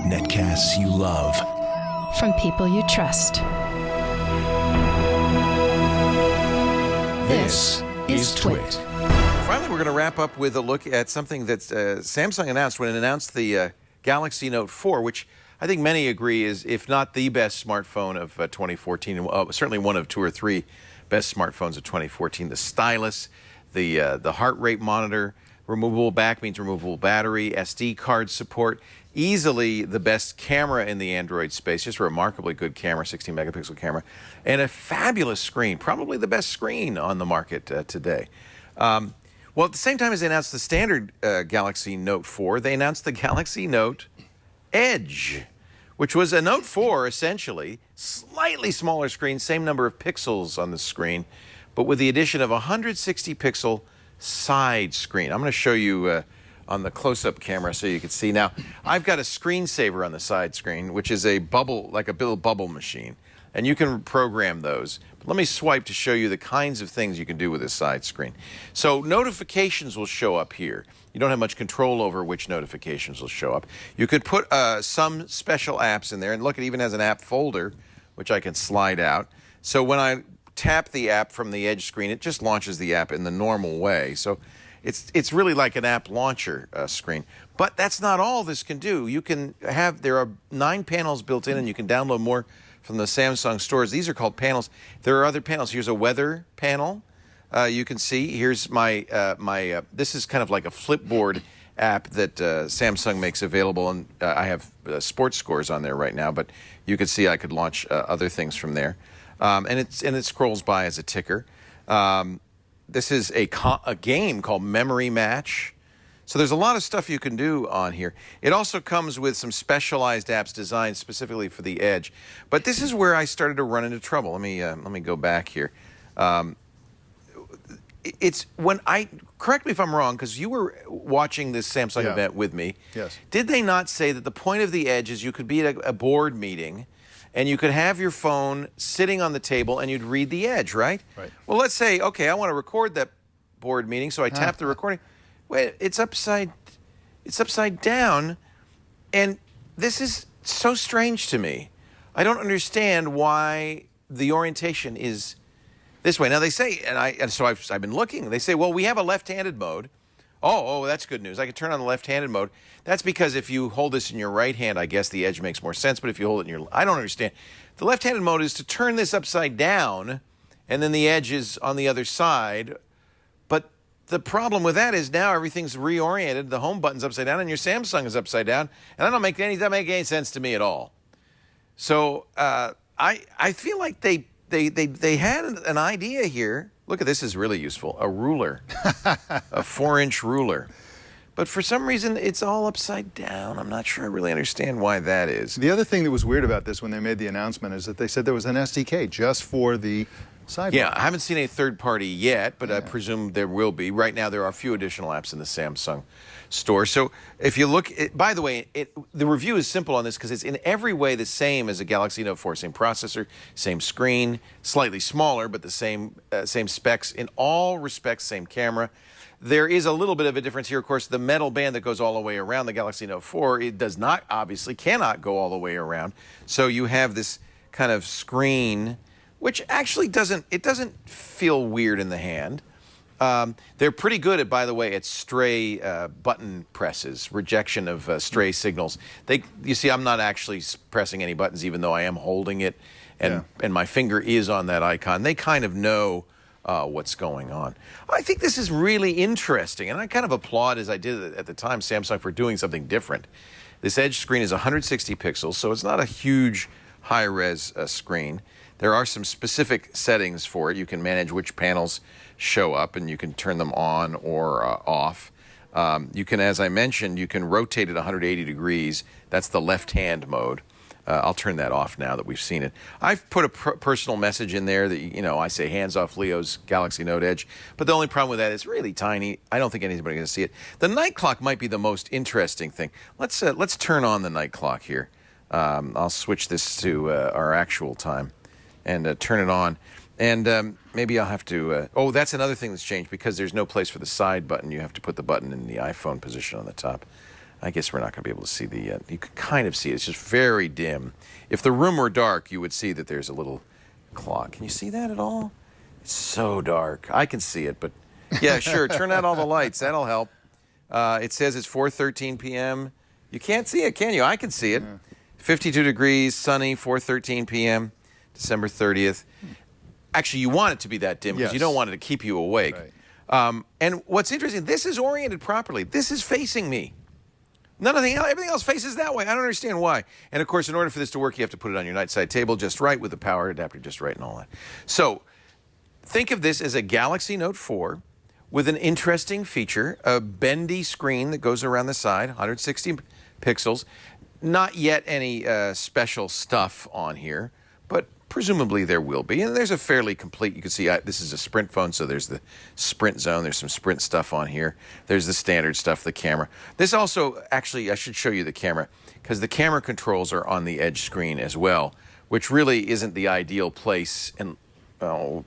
Netcasts you love. From people you trust. This is Twit. Finally, we're going to wrap up with a look at something that Samsung announced when it announced the Galaxy Note 4, which I think many agree is, if not the best smartphone of 2014, certainly one of two or three best smartphones of 2014. The stylus, the heart rate monitor, removable back means removable battery, SD card support, easily the best camera in the Android space, just a remarkably good camera, 16-megapixel camera, and a fabulous screen, probably the best screen on the market today. Well, at the same time as they announced the standard Galaxy Note 4, they announced the Galaxy Note Edge, which was a Note 4, essentially, slightly smaller screen, same number of pixels on the screen, but with the addition of a 160-pixel side screen. I'm going to show you on the close-up camera so you can see. Now, I've got a screensaver on the side screen, which is a bubble, like a little bubble machine, and you can program those. But let me swipe to show you the kinds of things you can do with this side screen. So notifications will show up here. You don't have much control over which notifications will show up. You could put some special apps in there, and look, it even has an app folder, which I can slide out. So when I tap the app from the Edge screen, it just launches the app in the normal way. So it's really like an app launcher screen. But that's not all this can do. You can have, there are 9 panels built in, and you can download more from the Samsung stores. These are called panels. There are other panels. Here's a weather panel. You can see, here's my, this is kind of like a Flipboard app that Samsung makes available, and I have sports scores on there right now, but you can see I could launch other things from there. And it scrolls by as a ticker. This is a game called Memory Match. So there's a lot of stuff you can do on here. It also comes with some specialized apps designed specifically for the Edge. But this is where I started to run into trouble. Let me go back here. It's when correct me if I'm wrong, because you were watching this Samsung event with me. Yes. Did they not say that the point of the Edge is you could be at a board meeting and you could have your phone sitting on the table and you'd read the Edge, right? Right. Well, let's say, okay, I want to record that board meeting, so I tap the recording. Wait, it's upside down, and this is so strange to me. I don't understand why the orientation is this way. Now they say, and so I've been looking. They say, well, we have a left-handed mode. Oh, that's good news. I can turn on the left-handed mode. That's because if you hold this in your right hand, I guess the Edge makes more sense. But if you hold it in your, I don't understand. The left-handed mode is to turn this upside down, and then the Edge is on the other side. But the problem with that is now everything's reoriented. The home button's upside down, and your Samsung is upside down, and that doesn't make any sense to me at all. So I feel like they had an idea here. Look at this, is really useful. A ruler, a 4-inch ruler. But for some reason, it's all upside down. I'm not sure I really understand why that is. The other thing that was weird about this when they made the announcement is that they said there was an SDK just for the sidebar. Yeah, I haven't seen a third party yet, but I presume there will be. Right now, there are a few additional apps in the Samsung store. So if you look, by the way, the review is simple on this because it's in every way the same as a Galaxy Note 4. Same processor, same screen, slightly smaller, but the same specs. In all respects, same camera. There is a little bit of a difference here. Of course, the metal band that goes all the way around the Galaxy Note 4, it does not, obviously, cannot go all the way around. So you have this kind of screen, which actually doesn't feel weird in the hand. They're pretty good at, by the way, at stray button presses, rejection of stray signals. You see, I'm not actually pressing any buttons, even though I am holding it, and my finger is on that icon. They kind of know what's going on. I think this is really interesting, and I kind of applaud, as I did at the time, Samsung for doing something different. This Edge screen is 160 pixels, so it's not a huge high-res screen. There are some specific settings for it. You can manage which panels show up, and you can turn them on or off. You can, as I mentioned, you can rotate it 180 degrees. That's the left-hand mode. I'll turn that off now that we've seen it. I've put a personal message in there that, you know, I say hands off Leo's Galaxy Note Edge. But the only problem with that is it's really tiny. I don't think anybody's going to see it. The night clock might be the most interesting thing. Let's turn on the night clock here. I'll switch this to our actual time and turn it on. And maybe I'll have to... oh, that's another thing that's changed. Because there's no place for the side button, you have to put the button in the iPhone position on the top. I guess we're not going to be able to see the, you can kind of see it. It's just very dim. If the room were dark, you would see that there's a little clock. Can you see that at all? It's so dark. I can see it, but yeah, sure. Turn out all the lights. That'll help. It says it's 4:13 p.m. You can't see it, can you? I can see it. 52 degrees, sunny, 4:13 p.m., December 30th. Actually, you want it to be that dim because you don't want it to keep you awake. Right. And what's interesting, this is oriented properly. This is facing me. Everything else faces that way. I don't understand why. And of course, in order for this to work, you have to put it on your nightside table just right with the power adapter just right and all that. So think of this as a Galaxy Note 4 with an interesting feature, a bendy screen that goes around the side, 160 pixels. Not yet any special stuff on here, but presumably there will be. And there's a fairly complete, you can see this is a Sprint phone, so there's the Sprint zone. There's some Sprint stuff on here. There's the standard stuff, the camera. This also, actually, I should show you the camera, because the camera controls are on the edge screen as well, which really isn't the ideal place. There's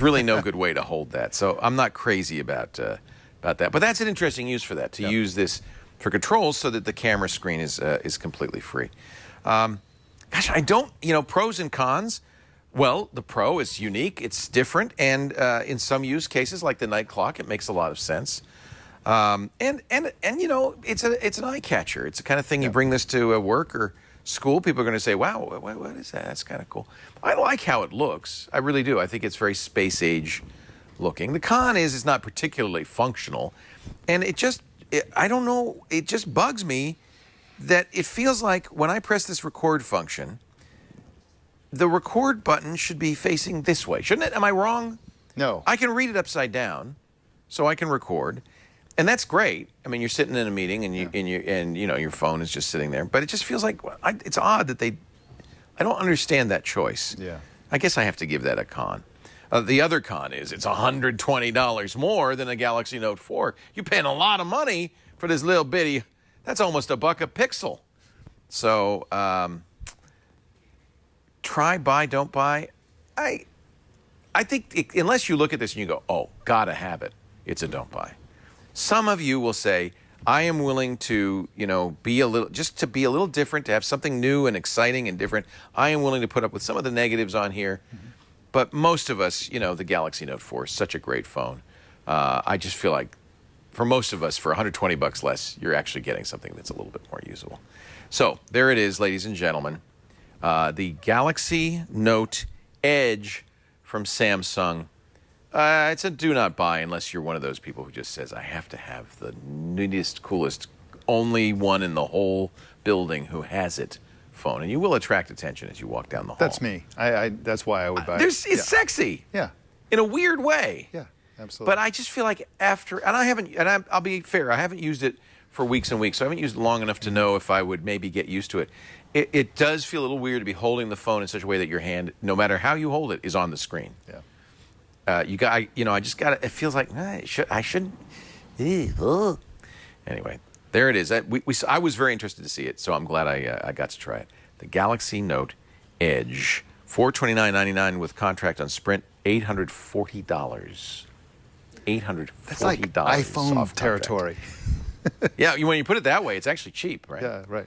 really no good way to hold that. So I'm not crazy about that. But that's an interesting use for that, to use this for controls so that the camera screen is completely free. Gosh, I don't, pros and cons. Well, the Pro is unique, it's different, and in some use cases, like the night clock, it makes a lot of sense. And it's an eye catcher. It's the kind of thing you bring this to work or school. People are going to say, "Wow, what is that? That's kind of cool." I like how it looks. I really do. I think it's very space age looking. The con is it's not particularly functional, and I don't know. It just bugs me that it feels like when I press this record function, the record button should be facing this way, shouldn't it? Am I wrong? No. I can read it upside down, so I can record, and that's great. I mean, you're sitting in a meeting, and your phone is just sitting there. But it just feels like it's odd that I don't understand that choice. Yeah. I guess I have to give that a con. The other con is it's $120 more than a Galaxy Note 4. You're paying a lot of money for this little bitty. That's almost $1 a pixel. So try, buy, don't buy. I think unless you look at this and you go, oh, gotta have it, it's a don't buy. Some of you will say, I am willing to, be a little different, to have something new and exciting and different. I am willing to put up with some of the negatives on here. But most of us, the Galaxy Note 4 is such a great phone. I just feel like for most of us, for $120 less, you're actually getting something that's a little bit more usable. So there it is, ladies and gentlemen. The Galaxy Note Edge from Samsung. It's a do not buy unless you're one of those people who just says, I have to have the neatest, coolest, only one in the whole building who has it phone. And you will attract attention as you walk down the hall. That's me. That's why I would buy it. It's sexy. Yeah. In a weird way. Yeah, absolutely. But I just feel like I'll be fair, I haven't used it for weeks and weeks, so I haven't used it long enough to know if I would maybe get used to it. It does feel a little weird to be holding the phone in such a way that your hand, no matter how you hold it, is on the screen. Yeah. I just got it feels like I shouldn't. Anyway, there it is. I was very interested to see it, so I'm glad I got to try it. The Galaxy Note Edge, $429.99 with contract on Sprint, $840. $840. That's like iPhone territory. Yeah, when you put it that way, it's actually cheap, right? Yeah, right.